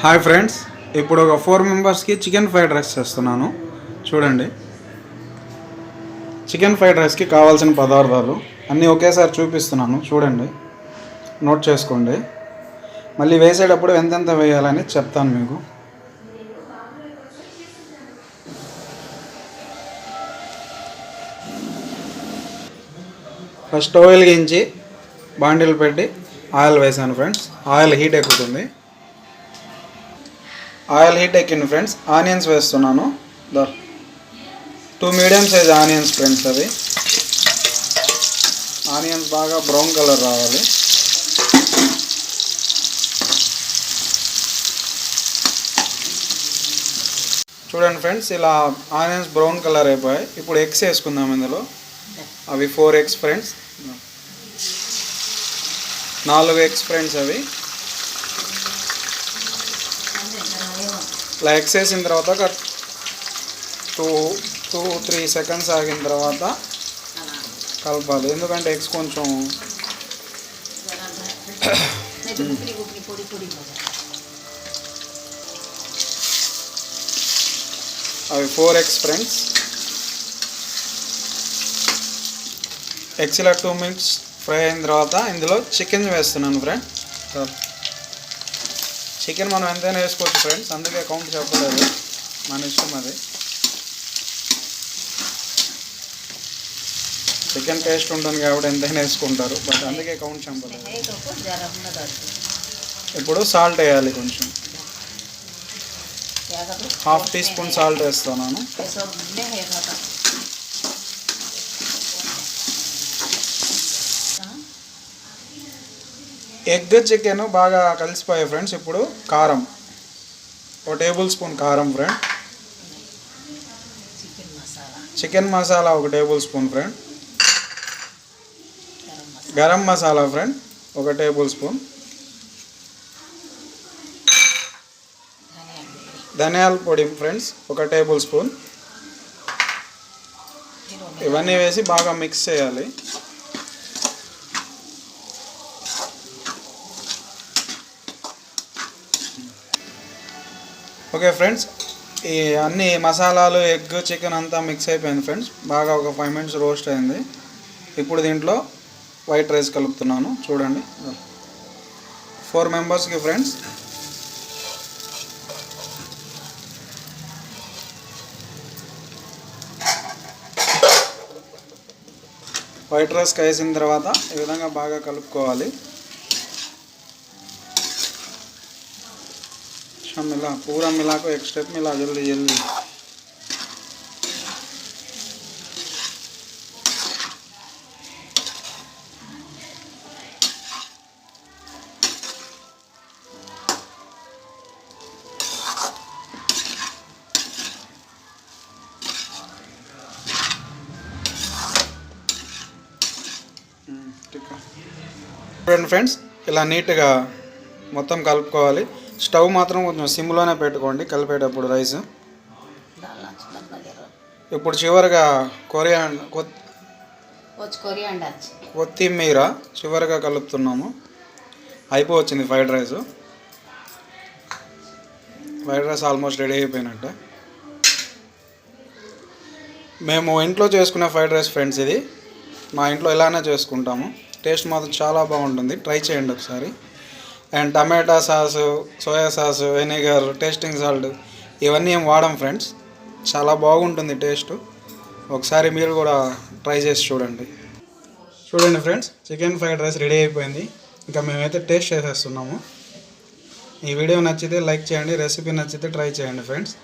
Hi friends, ఇప్పుడు ఒక 4 మెంబర్స్కి చికెన్ ఫ్రైడ్ రైస్ చేస్తున్నాను. చూడండి, చికెన్ ఫ్రైడ్ రైస్కి కావాల్సిన పదార్థాలు అన్నీ ఒకేసారి చూపిస్తున్నాను. చూడండి, నోట్ చేసుకోండి. మళ్ళీ వేసేటప్పుడు ఎంతెంత వేయాలని చెప్తాను మీకు. ఫస్ట్ స్టవ్ వెలిగించి బాండిల్ పెట్టి ఆయిల్ వేసాను ఫ్రెండ్స్. ఆయిల్ హీట్ ఎక్కుతుంది. ఆయిల్ హీట్ ఎక్కింది ఫ్రెండ్స్. ఆనియన్స్ వేస్తున్నాను. 2 మీడియం సైజ్ ఆనియన్స్ ఫ్రెండ్స్. అవి ఆనియన్స్ బాగా బ్రౌన్ కలర్ రావాలి. చూడండి ఫ్రెండ్స్, ఇలా ఆనియన్స్ బ్రౌన్ కలర్ అయిపోయాయి. ఇప్పుడు ఎగ్స్ వేసుకుందాం ఇందులో. అవి 4 ఎగ్స్ ఫ్రెండ్స్. 4 eggs friends. అవి ఇలా ఎగ్స్ వేసిన తర్వాత ఒక 2-3 సెకండ్స్ ఆగిన తర్వాత కలపాలి. ఎందుకంటే ఎగ్స్ కొంచెం అవి 4 ఎగ్స్ ఫ్రెండ్స్. ఎగ్స్ ఇలా 2 మినిట్స్ ఫ్రై అయిన తర్వాత ఇందులో చికెన్ వేస్తున్నాను ఫ్రెండ్. చికెన్ మనం ఎంతైనా వేసుకోవచ్చు ఫ్రెండ్స్, అందుకే కౌంట్ చెప్పలేదు, మన ఇష్టం అది. చికెన్ టేస్ట్ ఉంటుంది కాబట్టి ఎంతైనా వేసుకుంటారు, బట్ అందుకే కౌంట్ చెప్పలేదు. ఇప్పుడు సాల్ట్ వేయాలి. కొంచెం 1/2 టీ స్పూన్ సాల్ట్ వేస్తున్నాను. ఎగ్ చికెన్ బాగా కలిసిపోయాయి ఫ్రెండ్స్. ఇప్పుడు కారం 1 టేబుల్ స్పూన్ కారం friend. Chicken masala 1 table spoon friend. Garam masala friend 1 table spoon. ధనియాల పొడి ఫ్రెండ్స్ 1 టేబుల్ స్పూన్. ఇవన్నీ వేసి బాగా మిక్స్ చేయాలి. ఓకే ఫ్రెండ్స్, ఈ అన్ని మసాలాలు, ఎగ్, చికెన్ అంతా మిక్స్ అయిపోయింది ఫ్రెండ్స్. బాగా ఒక 5 మినిట్స్ రోస్ట్ అయింది. ఇప్పుడు దీంట్లో వైట్ రైస్ కలుపుతున్నాను. చూడండి, 4 మెంబర్స్కి ఫ్రెండ్స్. వైట్ రైస్ వేసిన తర్వాత ఈ విధంగా బాగా కలుపుకోవాలి. मिला पूरा मिला को एक स्टेप मिला जल्दी जल्दी. ఫ్రెండ్స్, ఇలా నీట్గా మొత్తం కలుపుకోవాలి. స్టవ్ మాత్రం కొంచెం సిమ్లోనే పెట్టుకోండి కలిపేటప్పుడు రైస్. ఇప్పుడు చివరిగా కొత్తిమీర చివరిగా కలుపుతున్నాము. అయిపోవచ్చింది fried rice. Fried rice almost ready అయిపోయినట్టే. మేము ఇంట్లో చేసుకునే ఫ్రైడ్ రైస్ ఫ్రెండ్స్. ఇది మా ఇంట్లో ఇలానే చేసుకుంటాము. టేస్ట్ మాత్రం చాలా బాగుంటుంది, ట్రై చేయండి ఒకసారి. And tomato sauce, soya sauce, vinegar, tasting salt ఇవన్నీ ఏం వాడం ఫ్రెండ్స్. చాలా బాగుంటుంది టేస్ట్. ఒకసారి మీరు కూడా ట్రై చేసి చూడండి. చూడండి friends, chicken fried rice ready అయిపోయింది. ఇంకా మేమైతే టేస్ట్ చేసేస్తున్నాము. ఈ వీడియో నచ్చితే లైక్ చేయండి, రెసిపీ నచ్చితే ట్రై చేయండి ఫ్రెండ్స్.